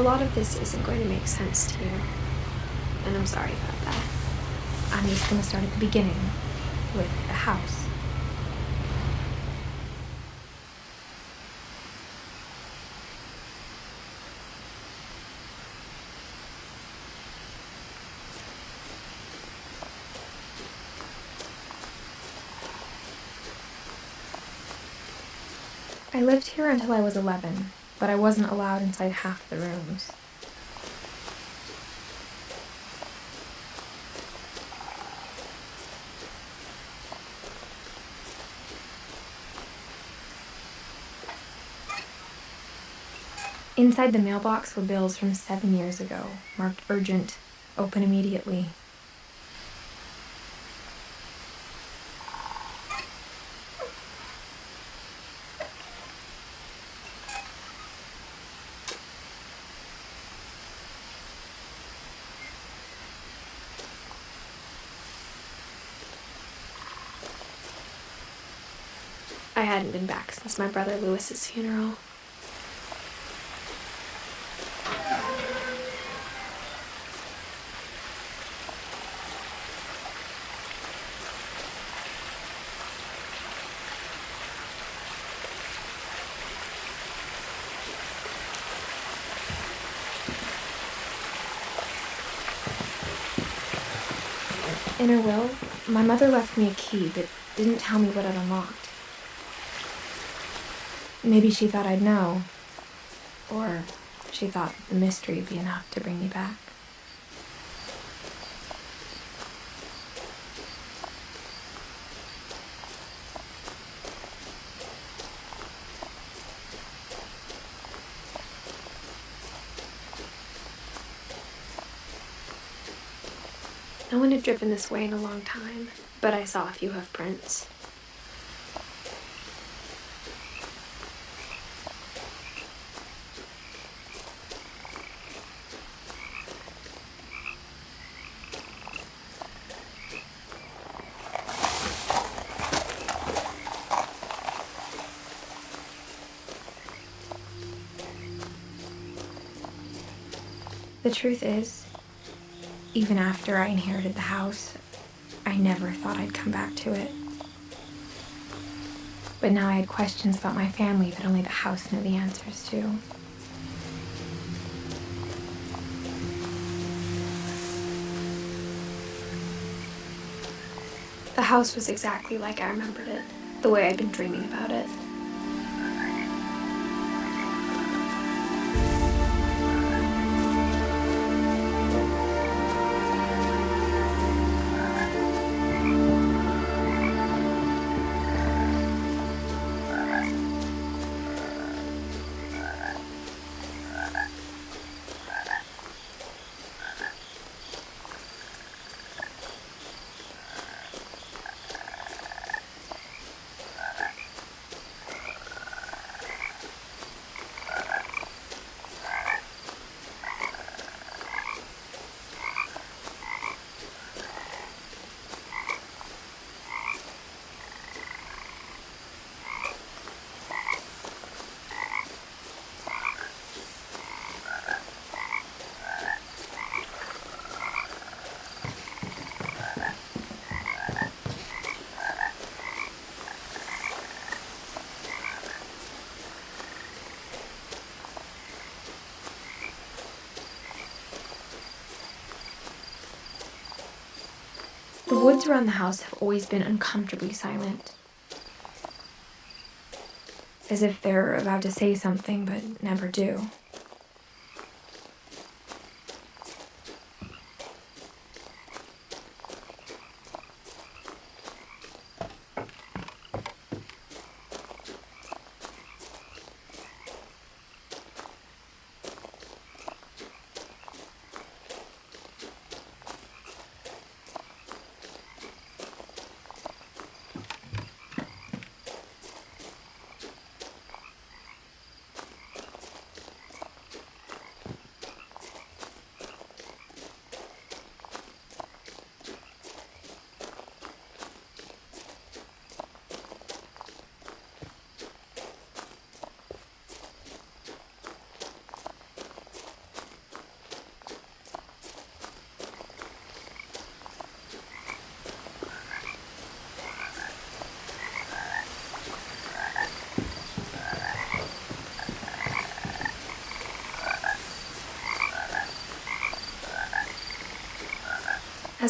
lot of this isn't going to make sense to you, and I'm sorry about that. I'm just going to start at the beginning, with the house. I lived here until I was 11, but I wasn't allowed inside half the rooms. Inside the mailbox were bills from 7 years ago, marked urgent, open immediately. I hadn't been back since my brother Lewis's funeral. In her will, my mother left me a key but didn't tell me what it unlocked. Maybe she thought I'd know, or she thought that the mystery would be enough to bring me back. No one had driven this way in a long time, but I saw a few hoof prints. The truth is, even after I inherited the house, I never thought I'd come back to it. But now I had questions about my family that only the house knew the answers to. The house was exactly like I remembered it, the way I'd been dreaming about it. The woods around the house have always been uncomfortably silent. As if they're about to say something but never do.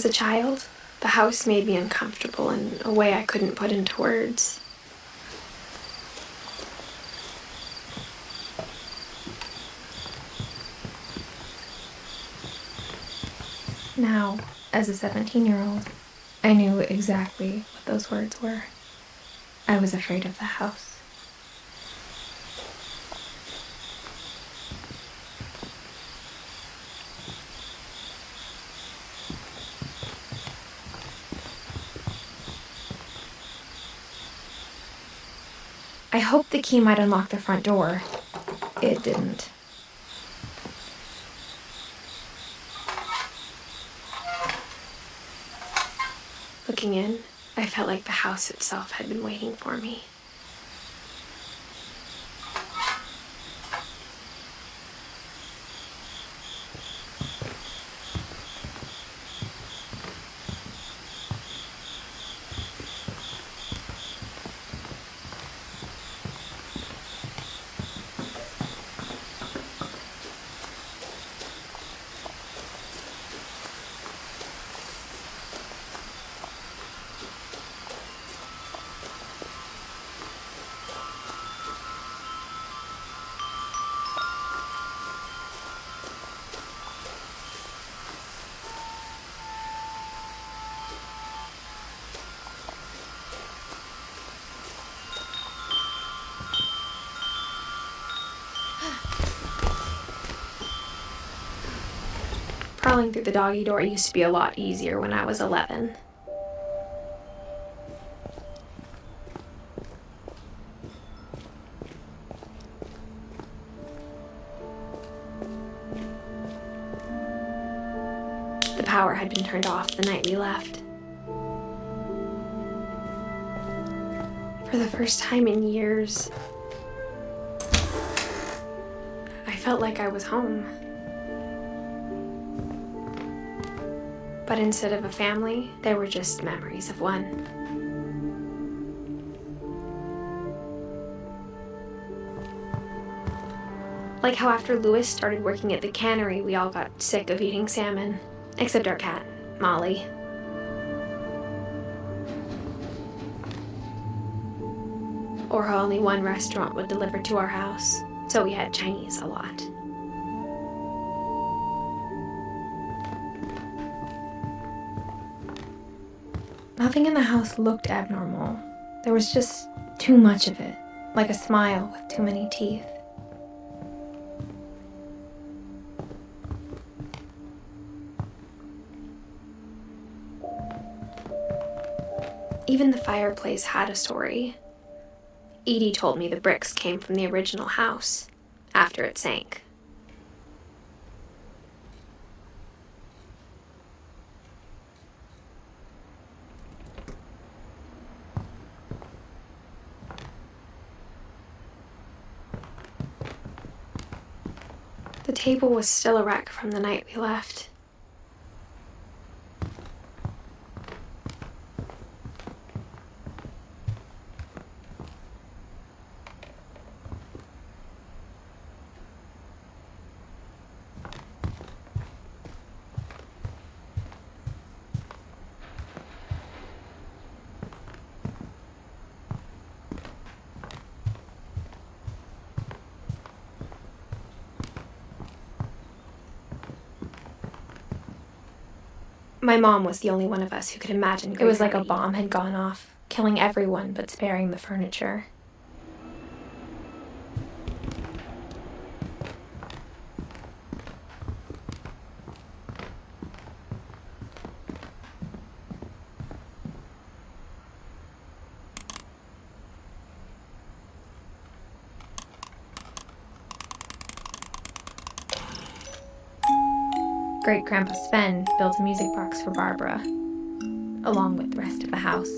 As a child, the house made me uncomfortable in a way I couldn't put into words. Now, as a 17-year-old, I knew exactly what those words were. I was afraid of the house. I hoped the key might unlock the front door. It didn't. Looking in, I felt like the house itself had been waiting for me. Crawling through the doggy door used to be a lot easier when I was 11. The power had been turned off the night we left. For the first time in years, I felt like I was home. But instead of a family, there were just memories of one. Like how after Lewis started working at the cannery, we all got sick of eating salmon. Except our cat, Molly. Or how only one restaurant would deliver to our house, so we had Chinese a lot. Nothing in the house looked abnormal. There was just too much of it, like a smile with too many teeth. Even the fireplace had a story. Edie told me the bricks came from the original house, after it sank. The table was still a wreck from the night we left. My mom was the only one of us who could imagine. It was like a bomb had gone off, killing everyone but sparing the furniture. Great-Grandpa Sven built a music box for Barbara, along with the rest of the house.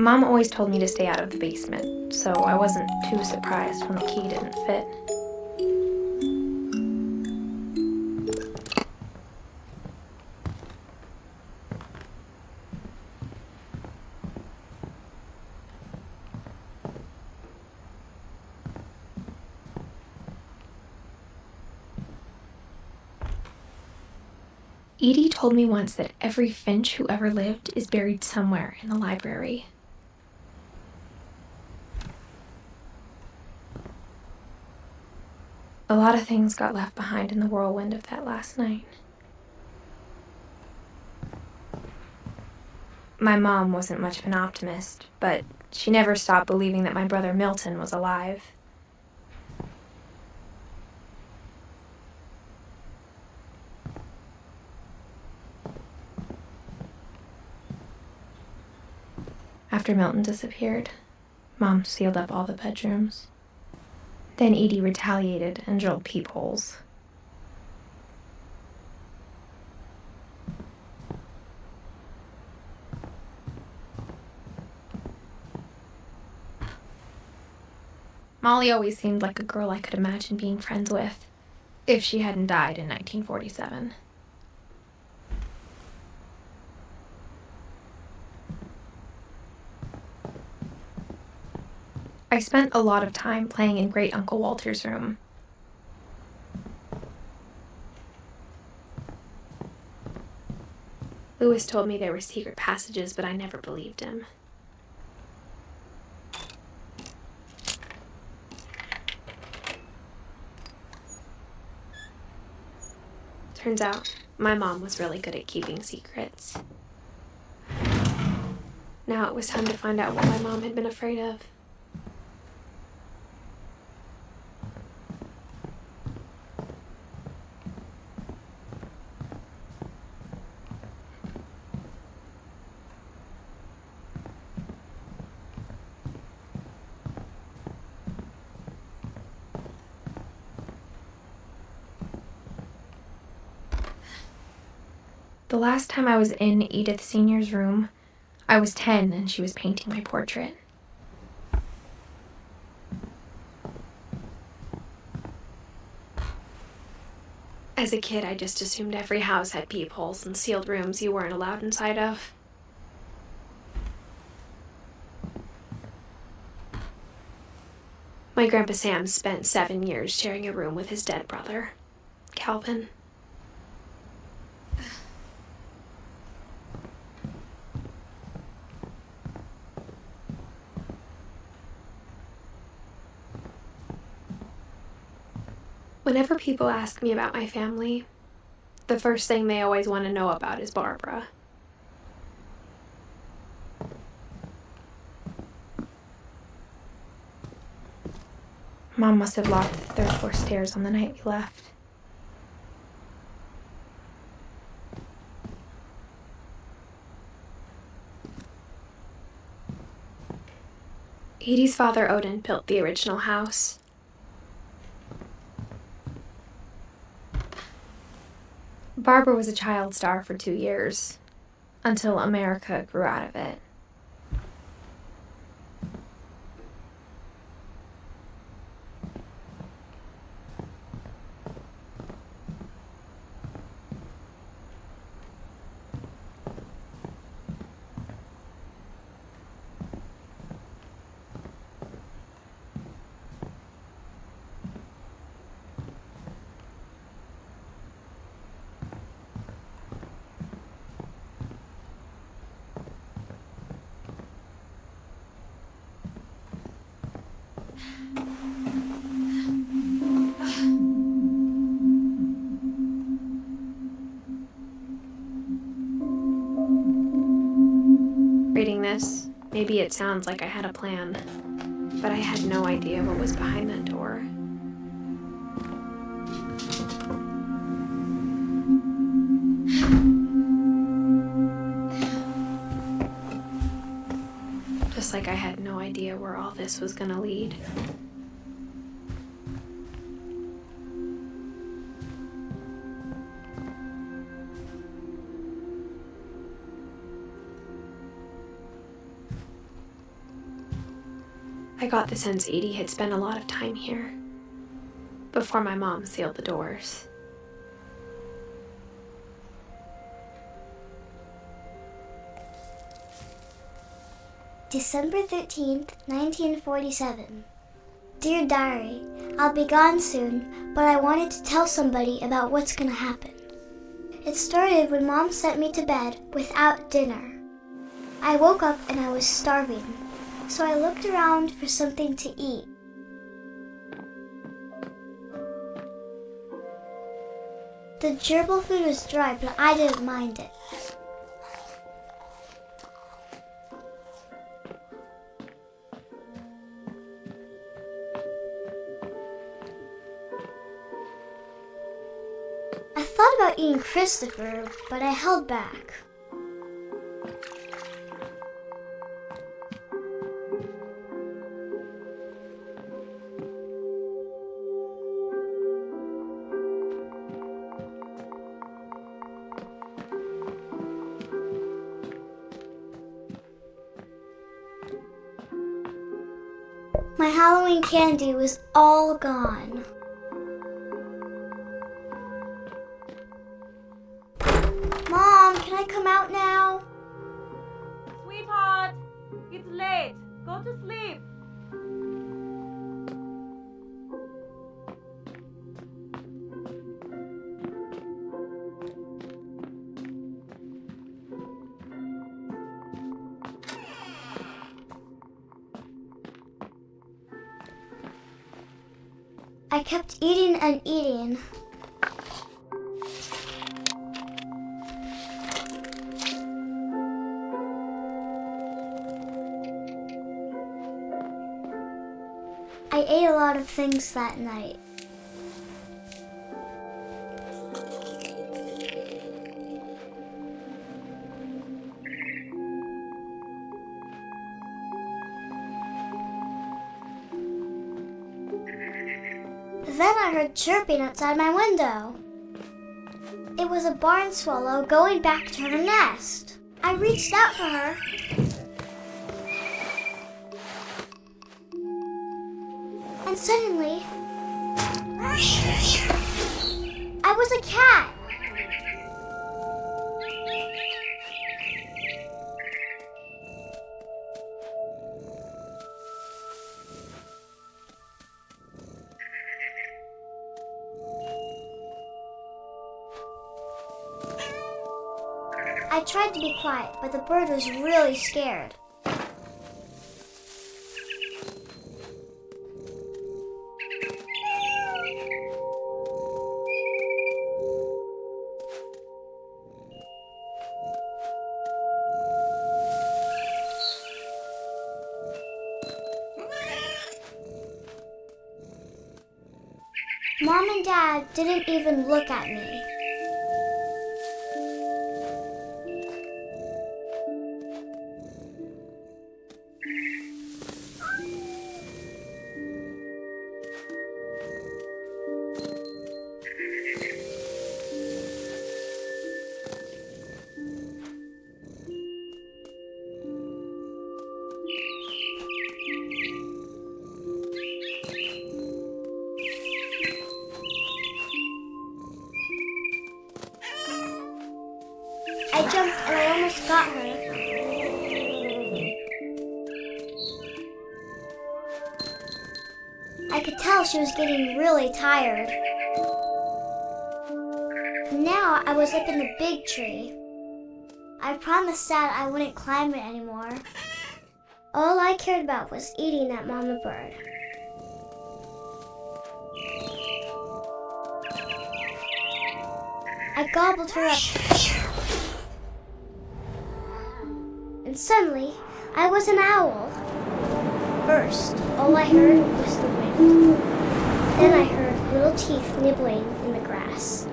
Mom always told me to stay out of the basement, so I wasn't too surprised when the key didn't fit. Edie told me once that every Finch who ever lived is buried somewhere in the library. A lot of things got left behind in the whirlwind of that last night. My mom wasn't much of an optimist, but she never stopped believing that my brother Milton was alive. After Milton disappeared, Mom sealed up all the bedrooms. Then Edie retaliated and drilled peepholes. Molly always seemed like a girl I could imagine being friends with, if she hadn't died in 1947. I spent a lot of time playing in Great Uncle Walter's room. Lewis told me there were secret passages, but I never believed him. Turns out, my mom was really good at keeping secrets. Now it was time to find out what my mom had been afraid of. The last time I was in Edith Sr.'s room, I was 10 and she was painting my portrait. As a kid, I just assumed every house had peepholes and sealed rooms you weren't allowed inside of. My Grandpa Sam spent 7 years sharing a room with his dead brother, Calvin. Whenever people ask me about my family, the first thing they always want to know about is Barbara. Mom must have locked the third floor stairs on the night we left. Edie's father, Odin, built the original house. Barbara was a child star for 2 years, until America grew out of it. Reading this, maybe it sounds like I had a plan, but I had no idea what was behind that door. Just like I had no idea where all this was gonna lead. I got the sense Edie had spent a lot of time here, before my mom sealed the doors. December 13th, 1947. Dear Diary, I'll be gone soon, but I wanted to tell somebody about what's gonna happen. It started when Mom sent me to bed without dinner. I woke up and I was starving, so I looked around for something to eat. The gerbil food was dry, but I didn't mind it. I thought about eating Christopher, but I held back. My Halloween candy was all gone. Mom, can I come out now? Sweetheart, it's late. Go to sleep. I kept eating and eating. I ate a lot of things that night. Then I heard chirping outside my window. It was a barn swallow going back to her nest. I reached out for her. And suddenly, I was a cat. I tried to be quiet, but the bird was really scared. Mom and Dad didn't even look at me. I jumped and I almost got her. I could tell she was getting really tired. Now I was up in the big tree. I promised Dad I wouldn't climb it anymore. All I cared about was eating that mama bird. I gobbled her up. And suddenly, I was an owl. First, all I heard was the wind. Then I heard little teeth nibbling in the grass.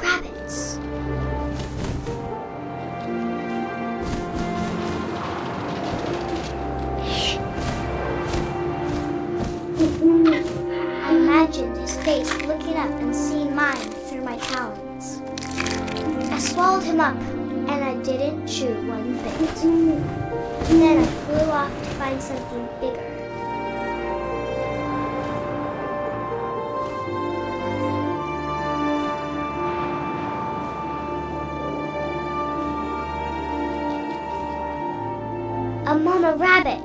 Rabbits. I imagined his face looking up and seeing mine through my talons. I swallowed him up, and I didn't chew one bit. Then I flew off to find something bigger. mama rabbit.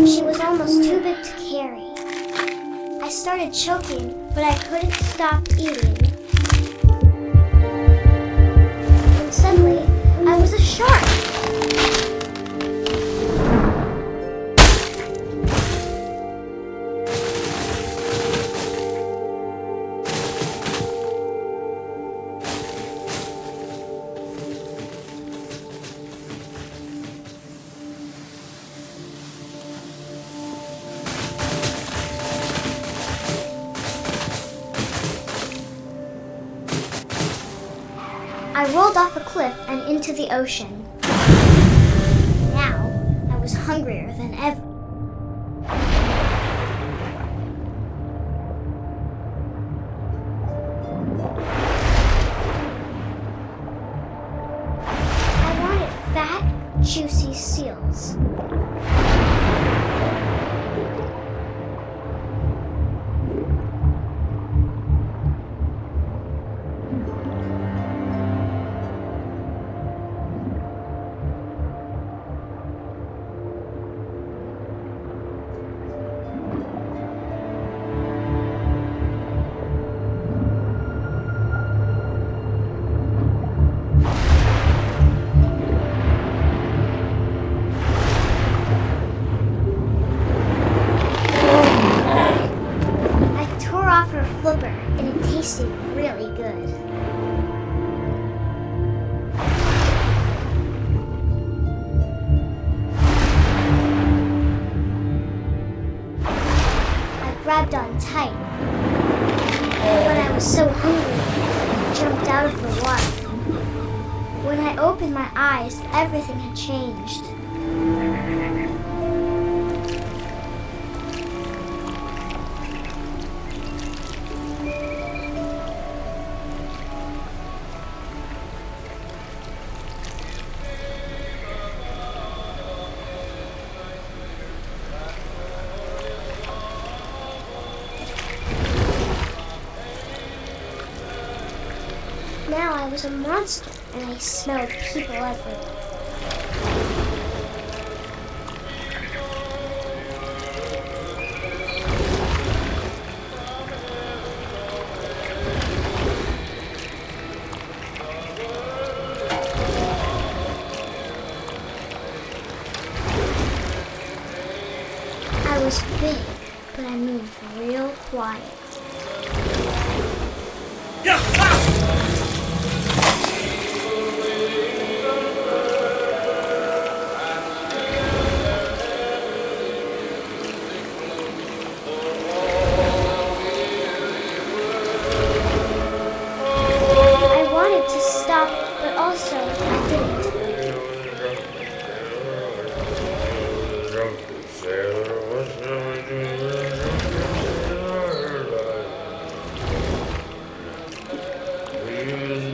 She was almost too big to carry. I started choking, but I couldn't stop eating. And suddenly, I was a shark. I rolled off a cliff and into the ocean. Now, I was hungrier than ever. I wanted fat, juicy seals. Flipper, and it tasted really good. I grabbed on tight. When I was so hungry, I jumped out of the water. When I opened my eyes, everything had changed. Now I was a monster, and I smelled people everywhere. I was big, but I moved real quiet.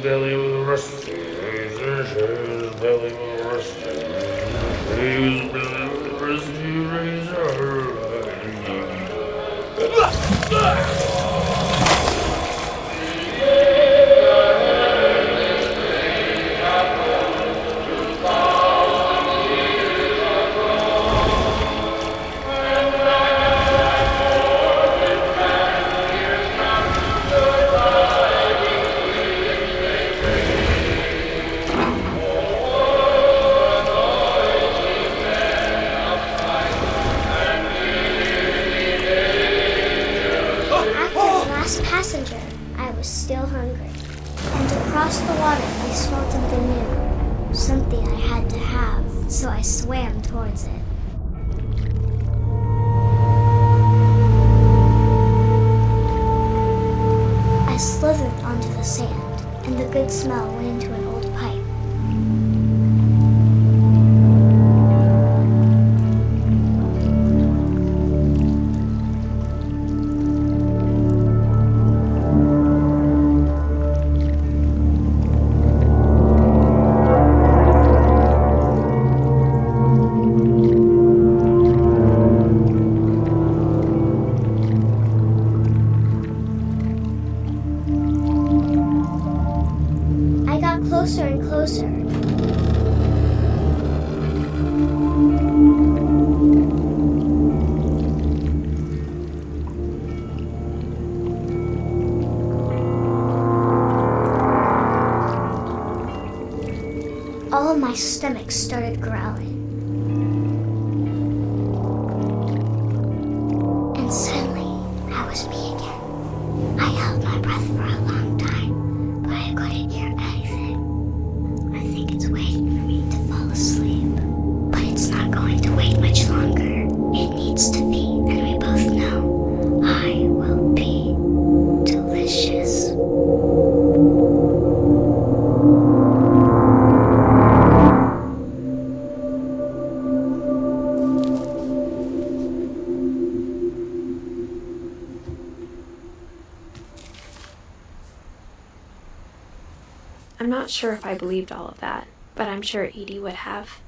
Belly was rusty, his belly was rusty, his belly was rusty, razor. Passenger, I was still hungry. And across the water, I smelled something new. Something I had to have, so I swam towards it. I slithered onto the sand, and the good smell went into an old pipe. my stomach started growling. And suddenly, I was me again. I held my breath for a long time, but I couldn't hear anything. I think it's waiting for me to fall asleep. But it's not going to wait much longer. It needs to be, and we both know I will be delicious. I'm not sure if I believed all of that, but I'm sure Edie would have.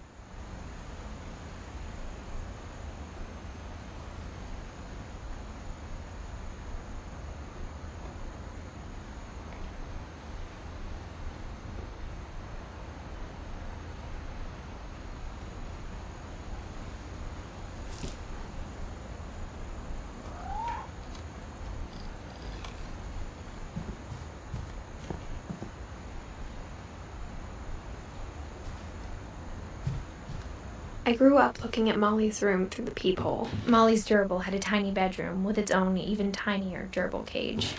I grew up looking at Molly's room through the peephole. Molly's gerbil had a tiny bedroom with its own even tinier gerbil cage.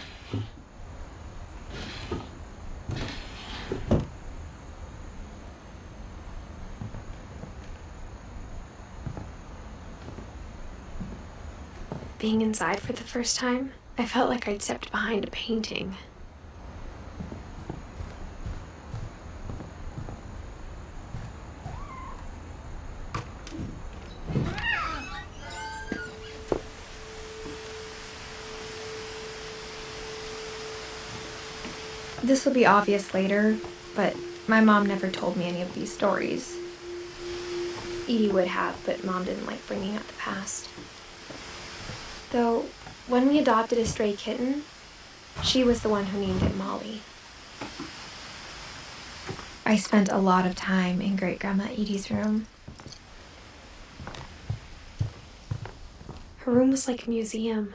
Being inside for the first time, I felt like I'd stepped behind a painting. This will be obvious later, but my mom never told me any of these stories. Edie would have, but Mom didn't like bringing up the past. Though, when we adopted a stray kitten, she was the one who named it Molly. I spent a lot of time in Great-Grandma Edie's room. Her room was like a museum.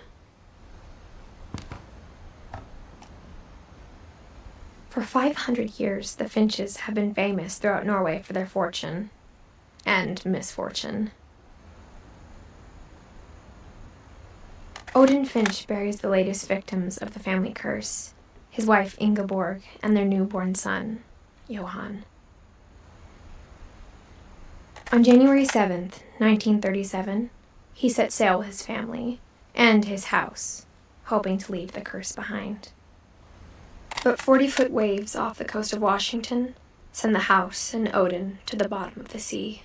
For 500 years, the Finches have been famous throughout Norway for their fortune and misfortune. Odin Finch buries the latest victims of the family curse, his wife Ingeborg and their newborn son, Johan. On January 7th, 1937, he set sail with his family and his house, hoping to leave the curse behind. But 40-foot waves off the coast of Washington send the house and Odin to the bottom of the sea.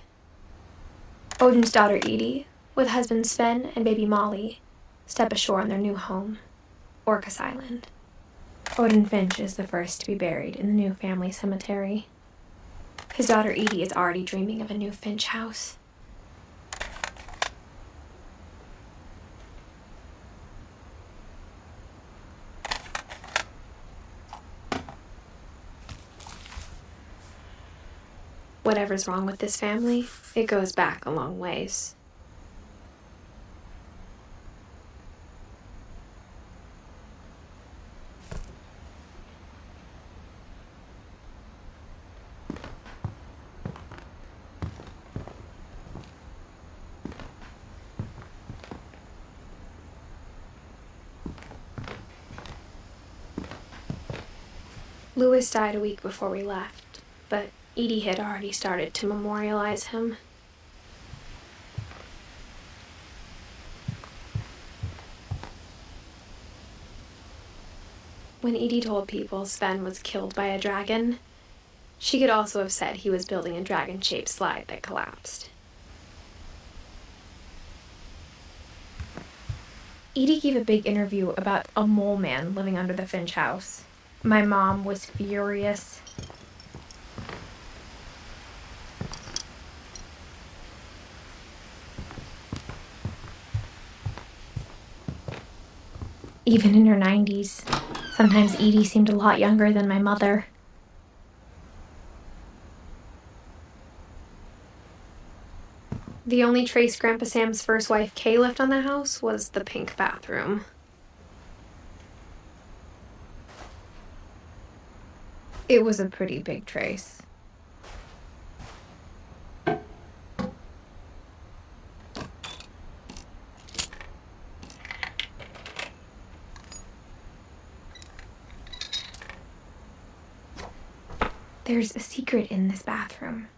Odin's daughter Edie, with husband Sven and baby Molly, step ashore on their new home, Orcas Island. Odin Finch is the first to be buried in the new family cemetery. His daughter Edie is already dreaming of a new Finch house. Whatever's wrong with this family, it goes back a long ways. Louis died a week before we left, but Edie had already started to memorialize him. When Edie told people Sven was killed by a dragon, she could also have said he was building a dragon-shaped slide that collapsed. Edie gave a big interview about a mole man living under the Finch house. My mom was furious. Even in her 90s, sometimes Edie seemed a lot younger than my mother. The only trace Grandpa Sam's first wife Kay left on the house was the pink bathroom. It was a pretty big trace. There's a secret in this bathroom.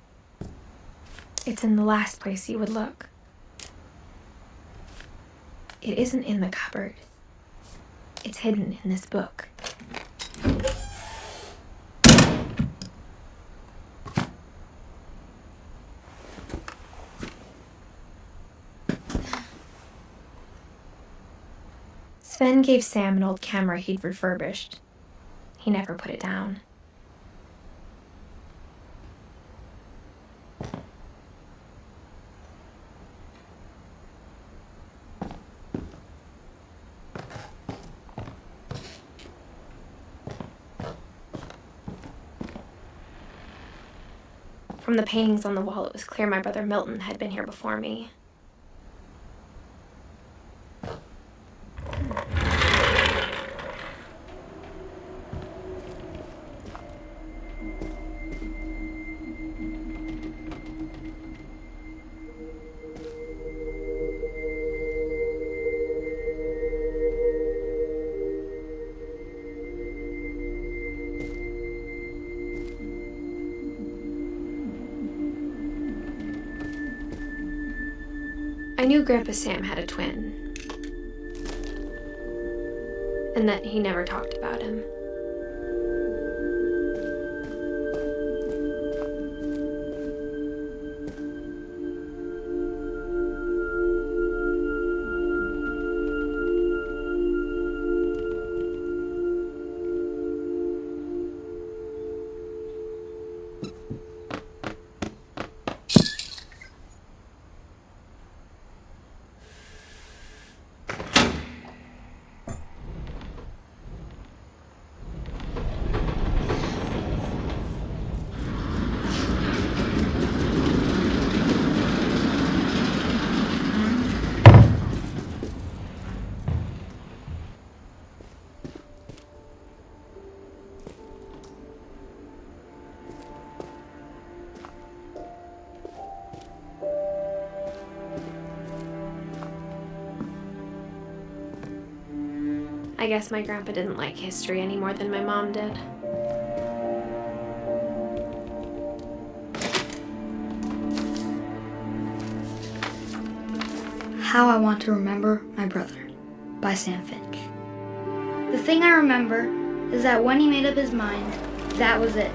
It's in the last place you would look. It isn't in the cupboard. It's hidden in this book. Sven gave Sam an old camera he'd refurbished. He never put it down. From the paintings on the wall, it was clear my brother Milton had been here before me. I knew Grandpa Sam had a twin, and that he never talked about him. I guess my grandpa didn't like history any more than my mom did. How I Want to Remember My Brother by Sam Finch. The thing I remember is that when he made up his mind, that was it.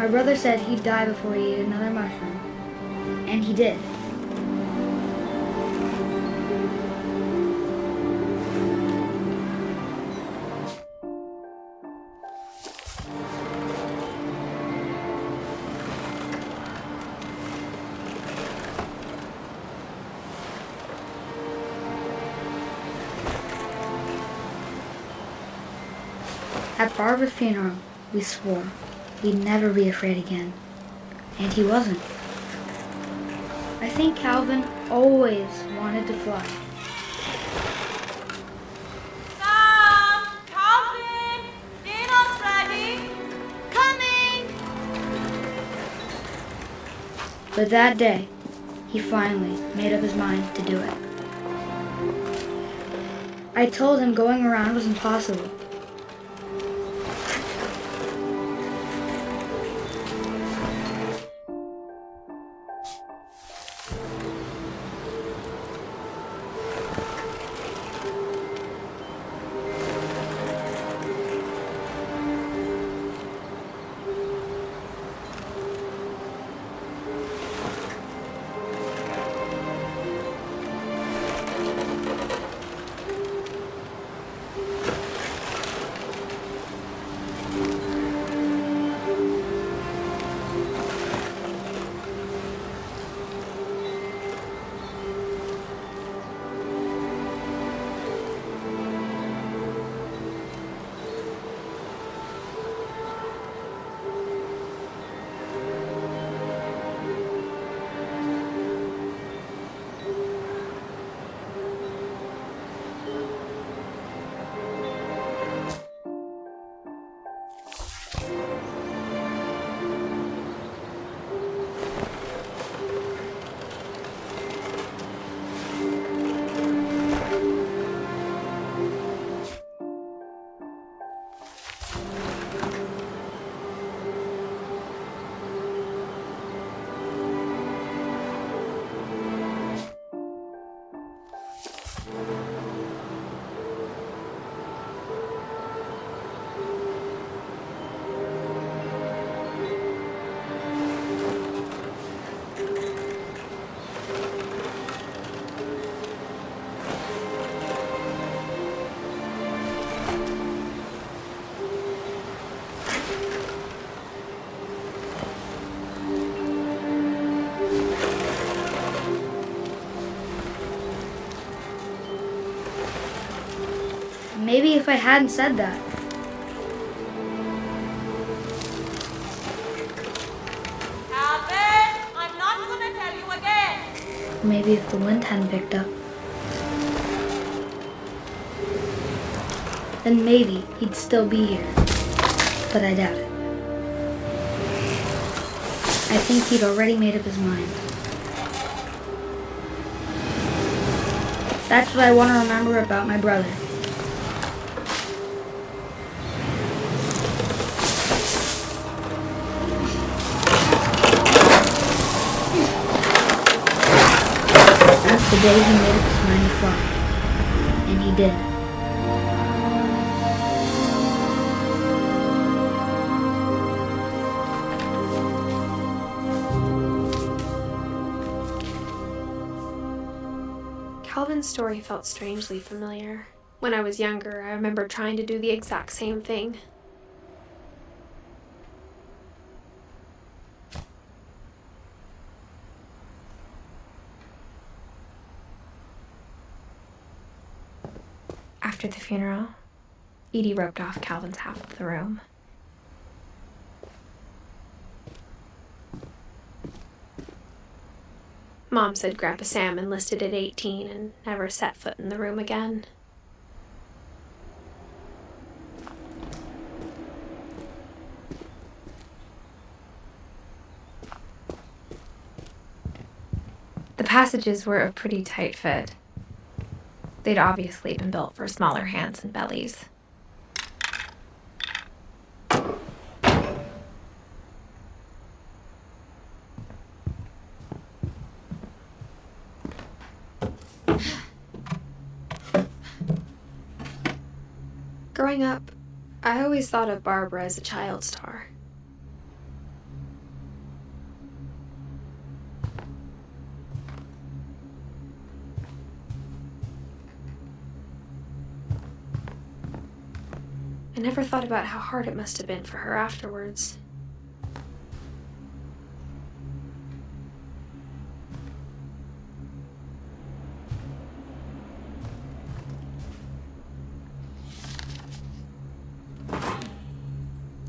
My brother said he'd die before he ate another mushroom, and he did. At Barbara's funeral, we swore we'd never be afraid again. And he wasn't. I think Calvin always wanted to fly. Sam! Calvin! Dinner's ready! Coming! But that day, he finally made up his mind to do it. I told him going around was impossible. Maybe if I hadn't said that. Calvin, I'm not gonna tell you again. Maybe if the wind hadn't picked up. Then maybe he'd still be here. But I doubt it. I think he'd already made up his mind. That's what I want to remember about my brother. That's the day he made up his mind to fly. And he did. Calvin's story felt strangely familiar. When I was younger, I remember trying to do the exact same thing. After the funeral, Edie roped off Calvin's half of the room. Mom said Grandpa Sam enlisted at 18 and never set foot in the room again. The passages were a pretty tight fit. They'd obviously been built for smaller hands and bellies. Growing up, I always thought of Barbara as a child star. I never thought about how hard it must have been for her afterwards.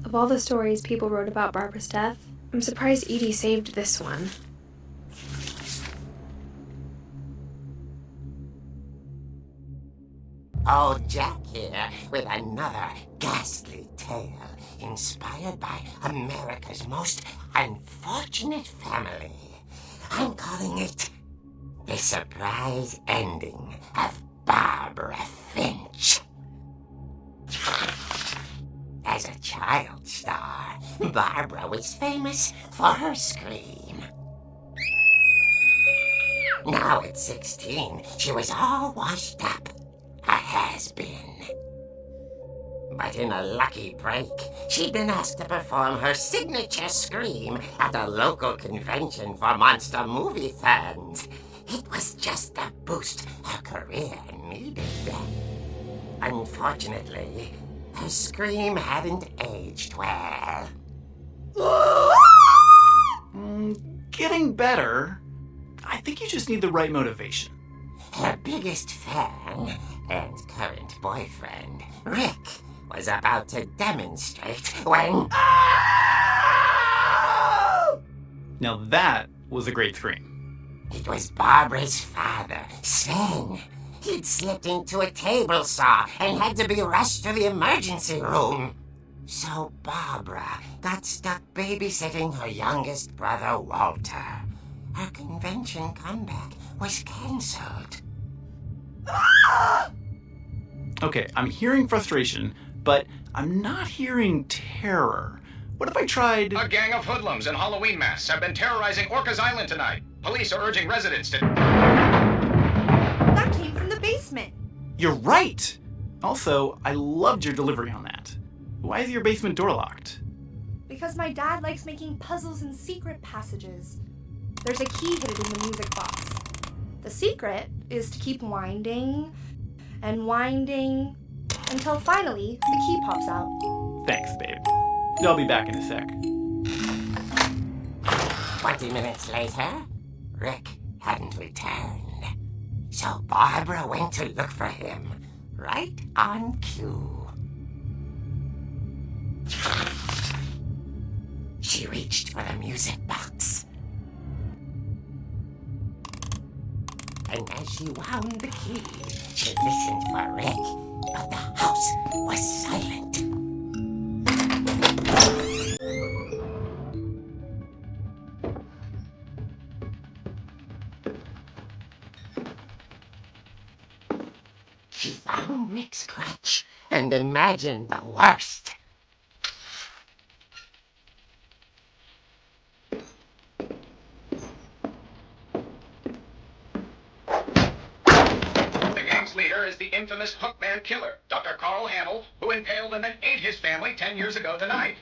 Of all the stories people wrote about Barbara's death, I'm surprised Edie saved this one. Old Jack here with another ghastly tale inspired by America's most unfortunate family. I'm calling it The Surprise Ending of Barbara Finch. As a child star, Barbara was famous for her scream. Now at 16, she was all washed up. A has-been. But in a lucky break, she'd been asked to perform her signature scream at a local convention for monster movie fans. It was just the boost her career needed. Unfortunately, her scream hadn't aged well. Getting better. I think you just need the right motivation. Her biggest fan and current boyfriend, Rick, was about to demonstrate when... Now that was a great scream. It was Barbara's father, Sven. He'd slipped into a table saw and had to be rushed to the emergency room. So Barbara got stuck babysitting her youngest brother, Walter. Her convention comeback was cancelled. Okay, I'm hearing frustration, but I'm not hearing terror. What if I tried... A gang of hoodlums in Halloween masks have been terrorizing Orcas Island tonight. Police are urging residents to... That came from the basement. You're right! Also, I loved your delivery on that. Why is your basement door locked? Because my dad likes making puzzles and secret passages. There's a key hidden in the music box. The secret is to keep winding and winding until finally the key pops out. Thanks, babe. I'll be back in a sec. 20 minutes later, Rick hadn't returned. So Barbara went to look for him, right on cue. She reached for the music box. And as she wound the key, she listened for Rick, but the house was silent. She found Rick's crutch and imagined the worst. The gang's leader is the infamous Hookman Killer, Dr. Carl Hamill, who impaled and then ate his family 10 years ago tonight.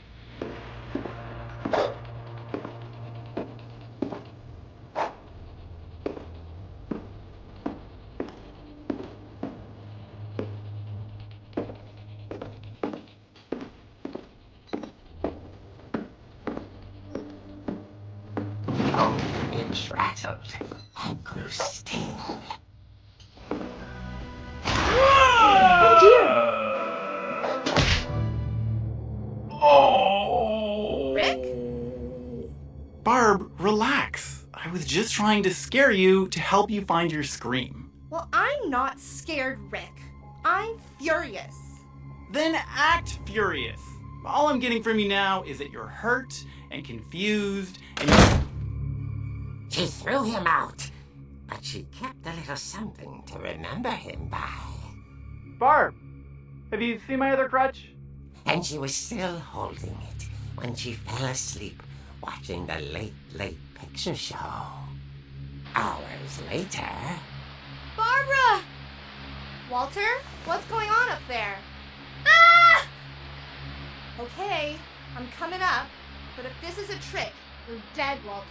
Oh, it rattled and grew still. Barb, relax. I was just trying to scare you to help you find your scream. Well, I'm not scared, Rick. I'm furious. Then act furious. All I'm getting from you now is that you're hurt and confused and She threw him out, but she kept a little something to remember him by. Barb, have you seen my other crutch? And she was still holding it when she fell asleep watching the Late Picture Show. Hours later... Barbara! Walter, what's going on up there? Ah! Okay, I'm coming up, but if this is a trick, you're dead, Walter.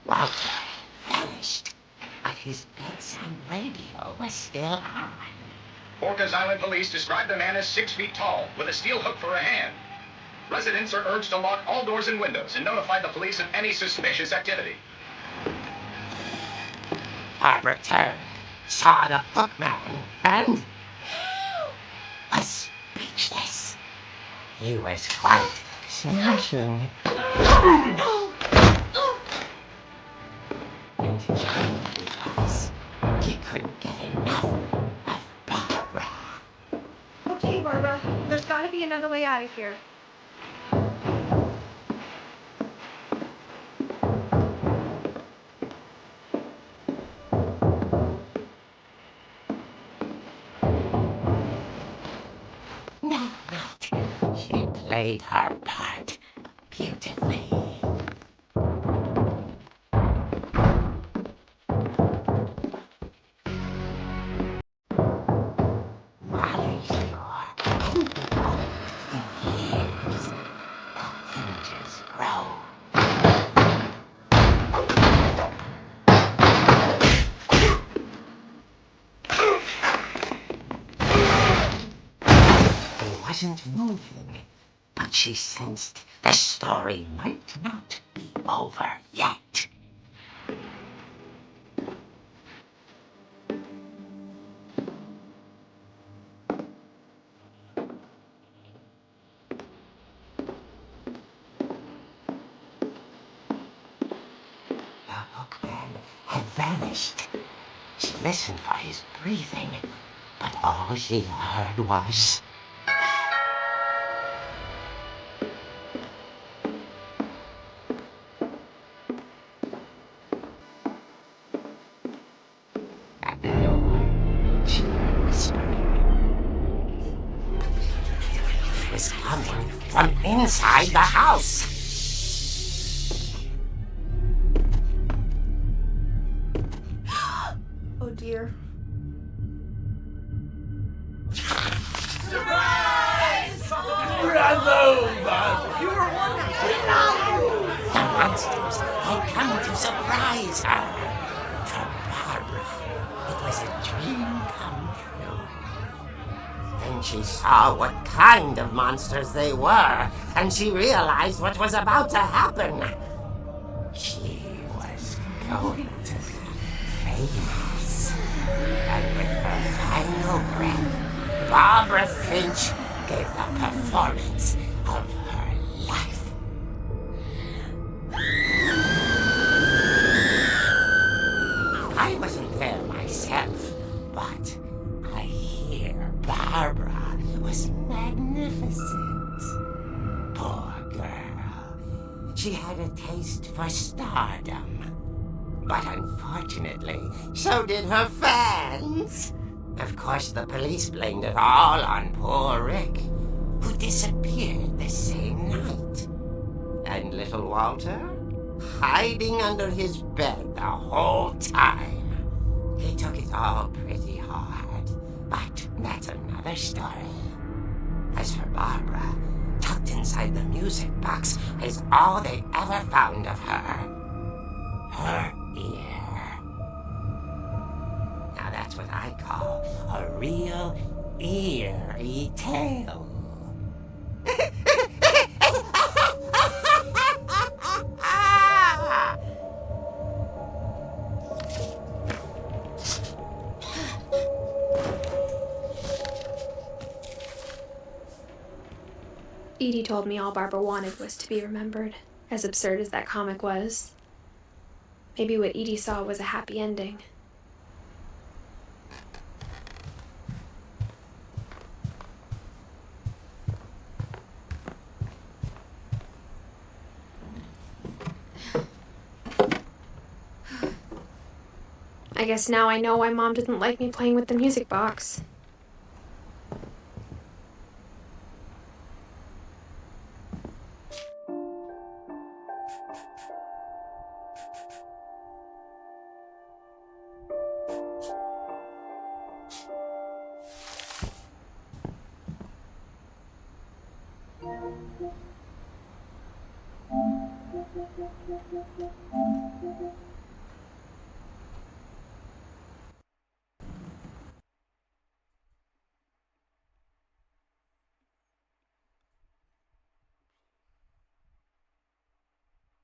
Walter vanished, but his bedside radio was still on. Orcas Island police describe the man as 6 feet tall, with a steel hook for a hand. Residents are urged to lock all doors and windows and notify the police of any suspicious activity. Barbara turned, saw the hookman, and was speechless. He was quite smashing. And because he couldn't get enough of Barbara. Okay, Barbara, there's gotta be another way out of here. No, not. She played her part beautifully. Molly's door hadn't been opened in years. The hinges grow. He wasn't moving, but she sensed the story might not be over yet. The hookman had vanished. She listened for his breathing, but all she heard was... At the door, she heard whispering. It was coming from inside the house. Oh dear. Surprise! alone, Barbara. You were wonderful. The monsters had come to surprise her. For Barbara, it was a dream come true. Then she saw what kind of monsters they were, and she realized what was about to happen. She was going to be famous. And with her final breath, Barbara Finch gave the performance of her life. I wasn't there myself, but I hear Barbara was magnificent. Poor girl. She had a taste for stardom. But unfortunately, so did her fans. Of course, the police blamed it all on poor Rick, who disappeared the same night. And little Walter, hiding under his bed the whole time. He took it all pretty hard, but that's another story. As for Barbara, tucked inside the music box is all they ever found of her. Her ear. Now that's what I call a real eerie tale. Edie told me all Barbara wanted was to be remembered, as absurd as that comic was. Maybe what Edie saw was a happy ending. I guess now I know why Mom didn't like me playing with the music box.